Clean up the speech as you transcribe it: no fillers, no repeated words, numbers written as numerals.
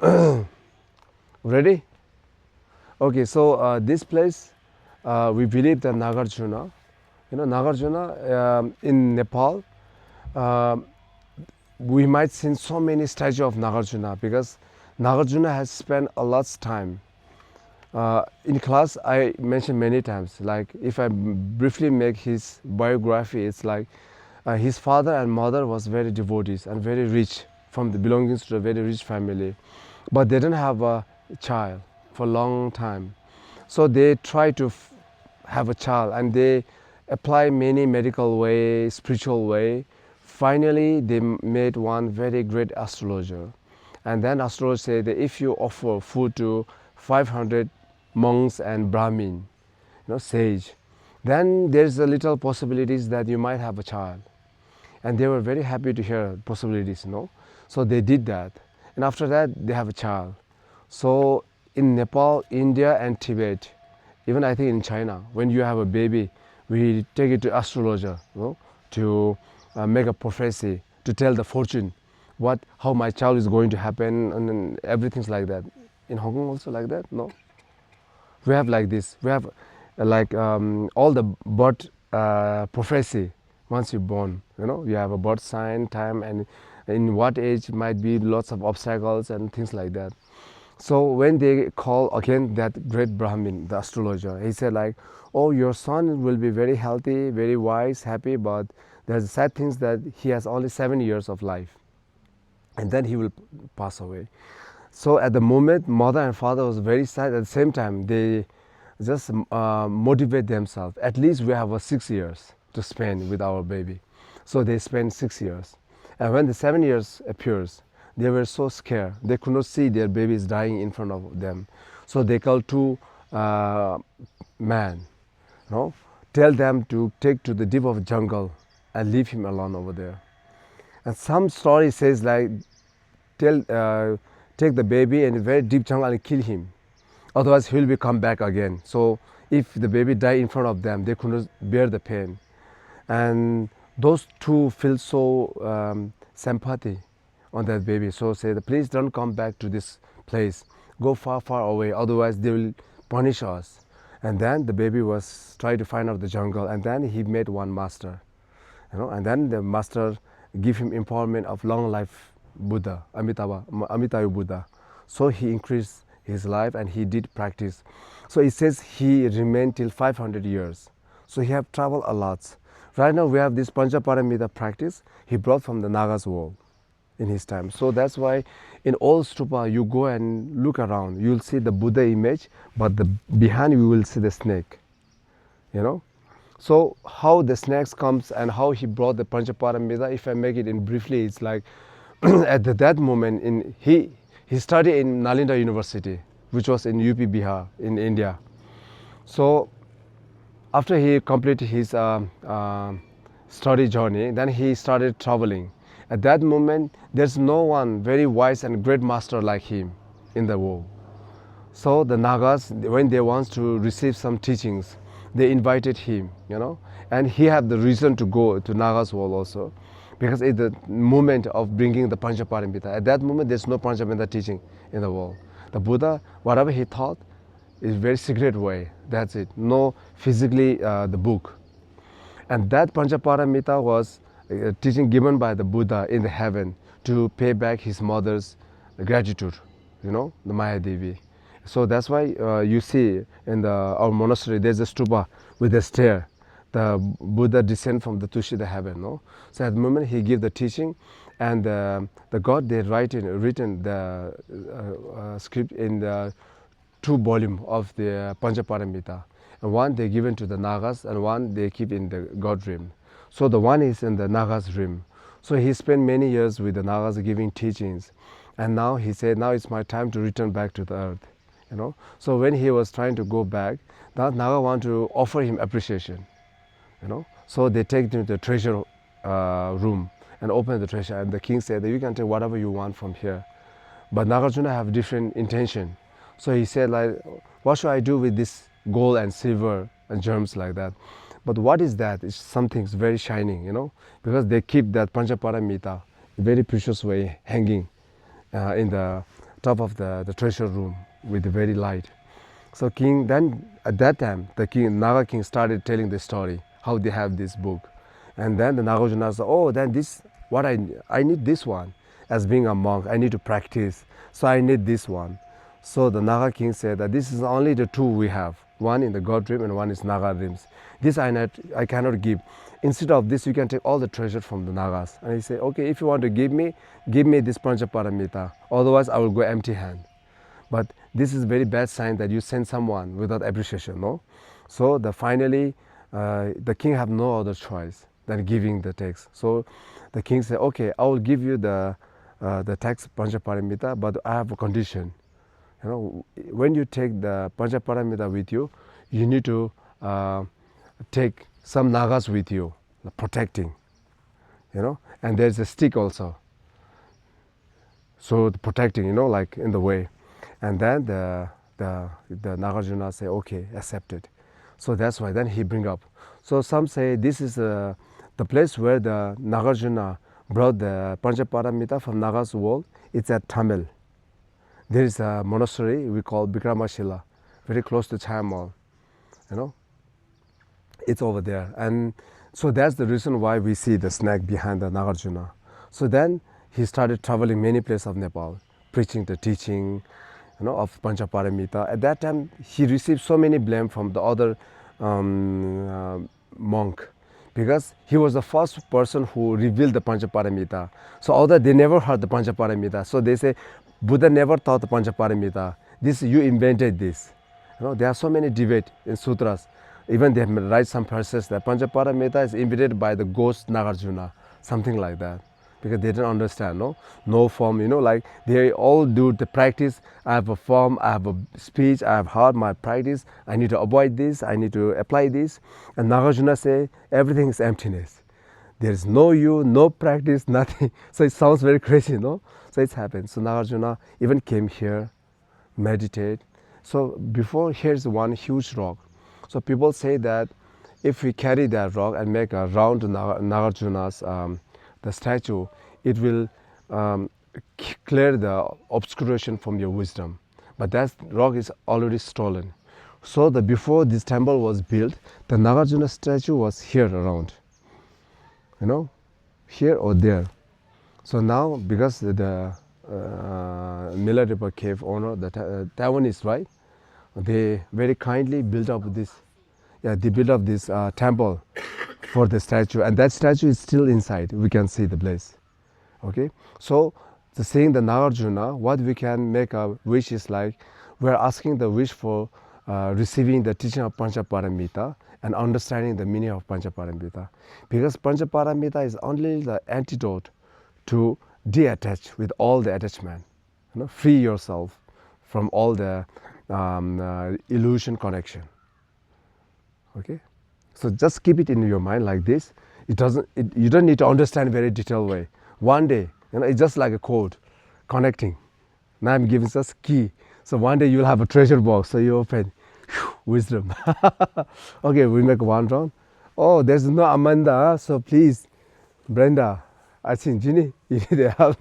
Ready? Okay, so this place, we believe that Nagarjuna, Nagarjuna in Nepal, uh, we might see so many statues of Nagarjuna because Nagarjuna has spent a lot of time. In class, I mentioned many times, like if I briefly make his biography, it's like his father and mother was very devotees and very rich from the belongings to a very rich family, but they didn't have a child for a long time. So they try to have a child and they apply many medical way, spiritual way. Finally, they made one very great astrologer. And then astrologer said that if you offer food to 500 monks and Brahmin, sage, then there's a little possibilities that you might have a child. And they were very happy to hear possibilities. So they did that. And after that, they have a child. So in Nepal, India, and Tibet, even I think in China, when you have a baby, we take it to astrologer, to make a prophecy, to tell the fortune, how my child is going to happen, and then everything's like that. In Hong Kong also like that? No? We have like this. We have like all the birth prophecy once you're born. You have a birth sign, time, and in what age might be lots of obstacles and things like that. So when they call again that great Brahmin, the astrologer, he said like, oh, your son will be very healthy, very wise, happy, but there's sad things that he has only 7 years of life and then he will pass away. So at the moment, mother and father was very sad. At the same time, they just motivate themselves. At least we have 6 years to spend with our baby. So they spend 6 years. And when the 7 years appears, they were so scared. They could not see their babies dying in front of them. So they called two men, tell them to take to the deep of jungle and leave him alone over there. And some story says like, take the baby in a very deep jungle and kill him. Otherwise, he will be come back again. So if the baby die in front of them, they could not bear the pain. And those two feel so sympathy on that baby. So say, please don't come back to this place. Go far, far away. Otherwise, they will punish us. And then the baby was trying to find out the jungle. And then he met one master. And then the master give him empowerment of long life Buddha, Amitabha Buddha. So he increased his life and he did practice. So it says he remained till 500 years. So he have traveled a lot. Right now we have this Panchaparamita practice he brought from the Nagas world in his time. So that's why in all stupa you go and look around, you'll see the Buddha image, but behind you will see the snake. So how the snakes comes and how he brought the Panchaparamita, if I make it in briefly, it's like at that moment he studied in Nalanda University, which was in UP Bihar in India. So after he completed his study journey, then he started traveling. At that moment, there's no one very wise and great master like him in the world. So the Nagas, when they want to receive some teachings, they invited him, and he had the reason to go to Nagas world also, because it's the moment of bringing the Panchaparamita. At that moment, there's no Panchaparamita teaching in the world. The Buddha, whatever he taught, is very secret way. That's it. No physically the book. And that Panchaparamita was teaching given by the Buddha in the heaven to pay back his mother's gratitude, the Maya Devi. So that's why you see in our monastery there's a stupa with a stair. The Buddha descend from the Tushita heaven. No? So at the moment he give the teaching, and the God they written the script in the 2 volume of the Panchaparamita. And one they given to the Nagas and one they keep in the God realm. So the one is in the Nagas realm. So he spent many years with the Nagas giving teachings. And now he said, now it's my time to return back to the earth. So when he was trying to go back, the Naga want to offer him appreciation. So they take him to the treasure room and open the treasure. And the king said that you can take whatever you want from here. But Nagarjuna have different intention. So he said, like, what should I do with this gold and silver and germs like that? But what is that? It's something very shining, because they keep that Panchaparamita, very precious way, hanging in the top of the treasure room with the very light. So king then at that time the king Naga king started telling the story how they have this book, and then the Nagarjuna said, oh, then this what I need this one. As being a monk, I need to practice, so I need this one. So the Naga king said that this is only the two we have. One in the God dream and one is Naga dreams. This I cannot give. Instead of this, you can take all the treasure from the Nagas. And he said, okay, if you want to give me this Panchaparamita. Otherwise, I will go empty hand. But this is very bad sign that you send someone without appreciation, no? So finally, the king have no other choice than giving the text. So the king said, okay, I will give you the text Panchaparamita, but I have a condition. You know, when you take the Panchaparamita with you, you need to take some Nagas with you, protecting, you know, and there's a stick also. So protecting, you know, like in the way. And then the Nagarjuna say, okay, accepted. So that's why then he bring up. So some say this is the place where the Nagarjuna brought the Panchaparamita from Naga's world. It's at Tamil. There is a monastery we call Bikramashila, very close to Chayamal, you know. It's over there. And so that's the reason why we see the snake behind the Nagarjuna. So then he started traveling many places of Nepal, preaching the teaching, you know, of Panchaparamita. At that time, he received so many blame from the other monk, because he was the first person who revealed the Panchaparamita. So although they never heard the Panchaparamita, so they say, Buddha never taught the Panchaparamita. This, you invented this. You know, there are so many debate in sutras. Even they write some verses that Panchaparamita is invented by the ghost Nagarjuna, something like that. Because they don't understand, no form, you know, like they all do the practice. I have a form, I have a speech, I have heard my practice, I need to avoid this, I need to apply this. And Nagarjuna say everything is emptiness. There is no you, no practice, nothing. So it sounds very crazy, no? So it's happened. So Nagarjuna even came here, meditate. So before, here's one huge rock. So people say that if we carry that rock and make a round Nagarjuna's the statue, it will clear the obscuration from your wisdom. But that rock is already stolen. So before this temple was built, the Nagarjuna statue was here around, you know, here or there. So now, because the Milarepa cave owner, the Taiwanese, right, they very kindly built up this, they built up this temple for the statue, and that statue is still inside. We can see the place. Okay, so seeing the Nagarjuna, what we can make a wish is like we are asking the wish for receiving the teaching of Panchaparamita and understanding the meaning of Panchaparamita, because Panchaparamita is only the antidote to detach with all the attachment. You know, free yourself from all the illusion connection. Okay. So just keep it in your mind like this. You don't need to understand very detailed way. One day, you know, it's just like a code connecting. Now I'm giving us key. So one day you'll have a treasure box. So you open, wisdom. Okay, we make one round. Oh, there's no Amanda. So please, Brenda, I think Ginny, you need help.